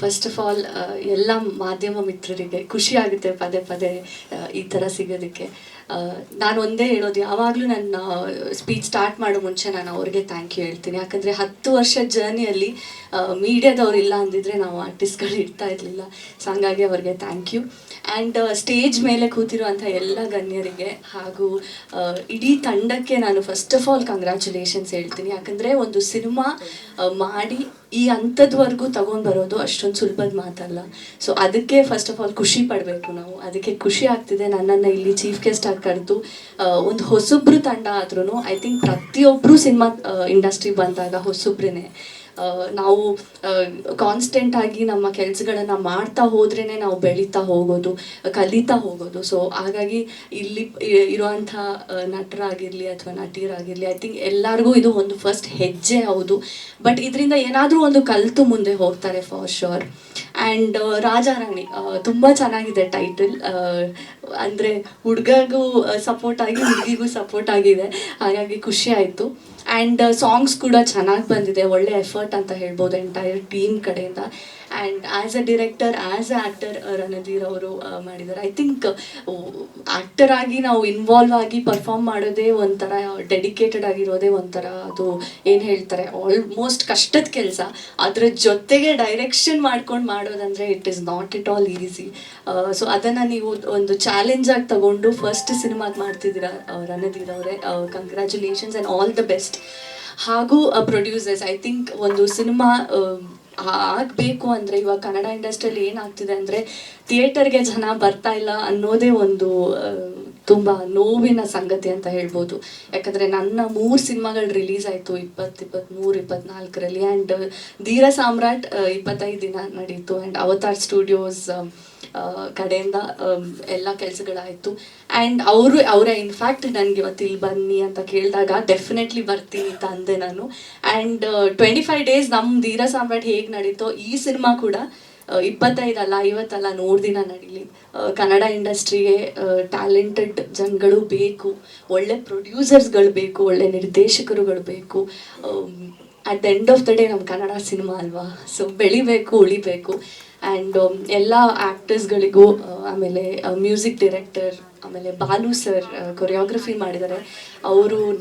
First of all ಎಲ್ಲ ಮಾಧ್ಯಮ ಮಿತ್ರರಿಗೆ ಖುಷಿ ಆಗುತ್ತೆ ಪದೇ ಪದೇ ಈ ಥರ ಸಿಗೋದಕ್ಕೆ. ನಾನು ಒಂದೇ ಹೇಳೋದು, ಯಾವಾಗಲೂ ನನ್ನ ಸ್ಪೀಚ್ ಸ್ಟಾರ್ಟ್ ಮಾಡೋ ಮುಂಚೆ ನಾನು ಅವ್ರಿಗೆ ಥ್ಯಾಂಕ್ ಯು ಹೇಳ್ತೀನಿ. ಯಾಕಂದರೆ 10 ವರ್ಷದ ಜರ್ನಿಯಲ್ಲಿ ಮೀಡಿಯಾದವ್ರು ಇಲ್ಲ ಅಂದಿದ್ರೆ ನಾವು ಆರ್ಟಿಸ್ಟ್ಗಳು ಇರ್ತಾ ಇರಲಿಲ್ಲ. ಸೊ ಹಂಗಾಗಿ ಅವ್ರಿಗೆ ಥ್ಯಾಂಕ್ ಯು. ಆ್ಯಂಡ್ ಸ್ಟೇಜ್ ಮೇಲೆ ಕೂತಿರುವಂಥ ಎಲ್ಲ ಗಣ್ಯರಿಗೆ ಹಾಗೂ ಇಡೀ ತಂಡಕ್ಕೆ ನಾನು ಫಸ್ಟ್ ಆಫ್ ಆಲ್ ಕಂಗ್ರ್ಯಾಚುಲೇಷನ್ಸ್ ಹೇಳ್ತೀನಿ. ಯಾಕಂದರೆ ಒಂದು ಸಿನಿಮಾ ಮಾಡಿ ಈ ಹಂತದವರೆಗೂ ತಗೊಂಡು ಬರೋದು ಅಷ್ಟೊಂದು ಸುಲಭದ ಮಾತಲ್ಲ. ಸೊ ಅದಕ್ಕೆ ಫಸ್ಟ್ ಆಫ್ ಆಲ್ ಖುಷಿ ಪಡಬೇಕು ನಾವು. ಅದಕ್ಕೆ ಖುಷಿ ಆಗ್ತಿದೆ ನನ್ನನ್ನು ಇಲ್ಲಿ ಚೀಫ್ ಗೆಸ್ಟ್ ಆಗಿ ಕರೆದು. ಒಂದು ಹೊಸಬ್ರು ತಂಡ ಆದ್ರೂ ಐ ಥಿಂಕ್ ಪ್ರತಿಯೊಬ್ಬರು ಸಿನಿಮಾ ಇಂಡಸ್ಟ್ರಿ ಬಂದಾಗ ಹೊಸಬ್ರೇ. ನಾವು ಕಾನ್ಸ್ಟೆಂಟ್ ಆಗಿ ನಮ್ಮ ಕೆಲಸಗಳನ್ನು ಮಾಡ್ತಾ ಹೋದ್ರೇ ನಾವು ಬೆಳೀತಾ ಹೋಗೋದು, ಕಲಿತಾ ಹೋಗೋದು. ಸೊ ಹಾಗಾಗಿ ಇಲ್ಲಿ ಇರುವಂಥ ನಟರಾಗಿರಲಿ ಅಥವಾ ನಟಿಯರಾಗಿರಲಿ, ಐ ಥಿಂಕ್ ಎಲ್ಲರಿಗೂ ಇದು ಒಂದು ಫಸ್ಟ್ ಹೆಜ್ಜೆ ಹೌದು. ಬಟ್ ಇದರಿಂದ ಏನಾದರೂ ಒಂದು ಕಲಿತು ಮುಂದೆ ಹೋಗ್ತಾರೆ ಫಾರ್ ಶೋರ್. ಆ್ಯಂಡ್ ರಾಜಾರಾಣಿ ತುಂಬ ಚೆನ್ನಾಗಿದೆ ಟೈಟಲ್. ಅಂದರೆ ಹುಡುಗಗೂ ಸಪೋರ್ಟ್ ಆಗಿ ಹುಡುಗಿಗೂ ಸಪೋರ್ಟ್ ಆಗಿದೆ, ಹಾಗಾಗಿ ಖುಷಿ ಆಯಿತು. ಆ್ಯಂಡ್ ಸಾಂಗ್ಸ್ ಕೂಡ ಚೆನ್ನಾಗಿ ಬಂದಿದೆ, ಒಳ್ಳೆ ಎಫರ್ಟ್ ಅಂತ ಹೇಳ್ಬೋದು ಎಂಟೈರ್ ಟೀಮ್ ಕಡೆಯಿಂದ. And as a director, as a actor Randhir ಅವರು ಮಾಡಿದ್ದಾರೆ. ಐ ಥಿಂಕ್ ಆ್ಯಕ್ಟರ್ ಆಗಿ ನಾವು ಇನ್ವಾಲ್ವ್ ಆಗಿ ಪರ್ಫಾರ್ಮ್ ಮಾಡೋದೇ ಒಂಥರ, ಡೆಡಿಕೇಟೆಡ್ ಆಗಿರೋದೇ ಒಂಥರ, ಅದು ಏನು ಹೇಳ್ತಾರೆ ಆಲ್ಮೋಸ್ಟ್ ಕಷ್ಟದ ಕೆಲಸ. ಅದ್ರ ಜೊತೆಗೆ ಡೈರೆಕ್ಷನ್ ಮಾಡ್ಕೊಂಡು ಮಾಡೋದಂದರೆ it is not it all easy. So ಅದನ್ನು ನೀವು ಒಂದು ಚಾಲೆಂಜ್ ಆಗಿ ತಗೊಂಡು ಫಸ್ಟ್ ಸಿನಿಮಾಗೆ ಮಾಡ್ತಿದ್ದೀರಾ ರಣಧೀರ್ ಅವರೇ, congratulations and all the best. ಹಾಗೂ ಪ್ರೊಡ್ಯೂಸರ್ಸ್, ಐ ಥಿಂಕ್ ಒಂದು ಸಿನಿಮಾ ಆಗಬೇಕು ಅಂದರೆ ಇವಾಗ ಕನ್ನಡ ಇಂಡಸ್ಟ್ರಿಯಲ್ಲಿ ಏನಾಗ್ತಿದೆ ಅಂದರೆ ಥಿಯೇಟರ್ಗೆ ಜನ ಬರ್ತಾ ಇಲ್ಲ ಅನ್ನೋದೇ ಒಂದು ತುಂಬ ನೋವಿನ ಸಂಗತಿ ಅಂತ ಹೇಳ್ಬೋದು. ಯಾಕಂದರೆ ನನ್ನ 3 ಸಿನಿಮಾಗಳು ರಿಲೀಸ್ ಆಯಿತು 2023, 2024ರಲ್ಲಿ. ಆ್ಯಂಡ್ ಧೀರ ಸಾಮ್ರಾಟ್ 25 ದಿನ ನಡೀತು. ಆ್ಯಂಡ್ ಅವತಾರ್ ಸ್ಟುಡಿಯೋಸ್ ಕಡೆಯಿಂದ ಎಲ್ಲ ಕೆಲಸಗಳಾಯಿತು. ಆ್ಯಂಡ್ ಅವರೇ ಇನ್ಫ್ಯಾಕ್ಟ್ ನನಗೆ ಇವತ್ತು ಇಲ್ಲಿ ಬನ್ನಿ ಅಂತ ಕೇಳಿದಾಗ ಡೆಫಿನೆಟ್ಲಿ ಬರ್ತೀನಿ ಅಂತ ಅಂದೆ ನಾನು. ಆ್ಯಂಡ್ 25 ಡೇಸ್ ನಮ್ಮ ಧೀರ ಸಾಮ್ರಾಟ್ ಹೇಗೆ ನಡೀತೋ ಈ ಸಿನಿಮಾ ಕೂಡ 25 ಅಲ್ಲ 50 ಅಲ್ಲ 100 ದಿನ ನಡೀಲಿ. ಕನ್ನಡ ಇಂಡಸ್ಟ್ರಿಗೆ ಟ್ಯಾಲೆಂಟೆಡ್ ಜನಗಳು ಬೇಕು, ಒಳ್ಳೆ ಪ್ರೊಡ್ಯೂಸರ್ಸ್ಗಳು ಬೇಕು, ಒಳ್ಳೆ ನಿರ್ದೇಶಕರುಗಳು ಬೇಕು. At the end of the day ನಮ್ಮ ಕನ್ನಡ ಸಿನಿಮಾ ಅಲ್ವಾ, ಸೊ ಬೆಳಿಬೇಕು, ಉಳಿಬೇಕು. ಆ್ಯಂಡ್ ಎಲ್ಲ ಆ್ಯಕ್ಟರ್ಸ್ಗಳಿಗೂ, ಆಮೇಲೆ ಮ್ಯೂಸಿಕ್ ಡೈರೆಕ್ಟರ್, ಆಮೇಲೆ ಬಾಲು ಸರ್ ಕೊರಿಯೋಗ್ರಫಿ ಮಾಡಿದ್ದಾರೆ.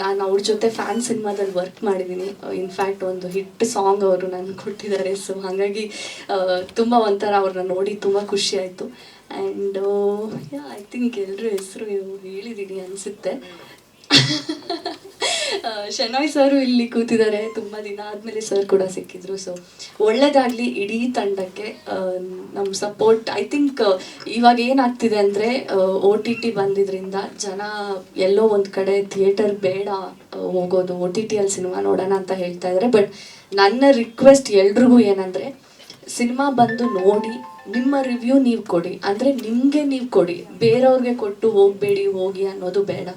ನಾನು ಅವ್ರ ಜೊತೆ ಫ್ಯಾನ್ ಸಿನಿಮಾದಲ್ಲಿ ವರ್ಕ್ ಮಾಡಿದ್ದೀನಿ. ಇನ್ಫ್ಯಾಕ್ಟ್ ಒಂದು ಹಿಟ್ ಸಾಂಗ್ ಅವರು ನನಗೆ ಕೊಟ್ಟಿದ್ದಾರೆ. ಸೊ ಹಾಗಾಗಿ ತುಂಬ ಒಂಥರ ಅವ್ರನ್ನ ನೋಡಿ ತುಂಬ ಖುಷಿ ಆಯಿತು. ಆ್ಯಂಡ್ ಐ ಥಿಂಕ್ ಎಲ್ಲರೂ ಹೆಸರು ಹೇಳಿದ್ದೀನಿ ಅನಿಸುತ್ತೆ. ಶೆನಾಯ್ ಸರು ಇಲ್ಲಿ ಕೂತಿದ್ದಾರೆ, ತುಂಬ ದಿನ ಆದಮೇಲೆ ಸರ್ ಕೂಡ ಸಿಕ್ಕಿದ್ರು. ಸೊ ಒಳ್ಳೆಯದಾಗಲಿ ಇಡೀ ತಂಡಕ್ಕೆ. ನಮ್ಮ ಸಪೋರ್ಟ್ ಐ ಥಿಂಕ್ ಇವಾಗ ಏನಾಗ್ತಿದೆ ಅಂದರೆ OTT ಬಂದಿದ್ದರಿಂದ ಜನ ಎಲ್ಲೋ ಒಂದು ಕಡೆ ಥಿಯೇಟರ್ ಬೇಡ ಹೋಗೋದು, OTTಯಲ್ಲಿ ಸಿನಿಮಾ ನೋಡೋಣ ಅಂತ ಹೇಳ್ತಾ ಇದ್ದಾರೆ. ಬಟ್ ನನ್ನ ರಿಕ್ವೆಸ್ಟ್ ಎಲ್ರಿಗೂ ಏನಂದರೆ, ಸಿನಿಮಾ ಬಂದು ನೋಡಿ ನಿಮ್ಮ ರಿವ್ಯೂ ನೀವು ಕೊಡಿ, ಅಂದರೆ ನಿಮಗೆ ನೀವು ಕೊಡಿ, ಬೇರೆಯವ್ರಿಗೆ ಕೊಟ್ಟು ಹೋಗಿ ಅನ್ನೋದು ಬೇಡ.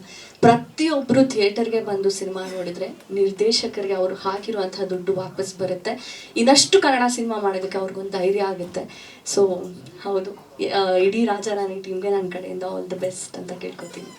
ಪ್ರತಿಯೊಬ್ಬರು ಥಿಯೇಟರ್ಗೆ ಬಂದು ಸಿನಿಮಾ ನೋಡಿದರೆ ನಿರ್ದೇಶಕರಿಗೆ ಅವರು ಹಾಕಿರುವಂತಹ ದುಡ್ಡು ವಾಪಸ್ ಬರುತ್ತೆ. ಇನ್ನಷ್ಟು ಕನ್ನಡ ಸಿನಿಮಾ ಮಾಡೋದಕ್ಕೆ ಅವ್ರಿಗೊಂದು ಧೈರ್ಯ ಆಗುತ್ತೆ. ಸೊ ಹೌದು, ಇಡೀ ರಾಜಾರಾಣಿ ಟೀಮ್ಗೆ ನನ್ನ ಕಡೆಯಿಂದ ಆಲ್ ದ ಬೆಸ್ಟ್ ಅಂತ ಕೇಳ್ಕೊತೀನಿ.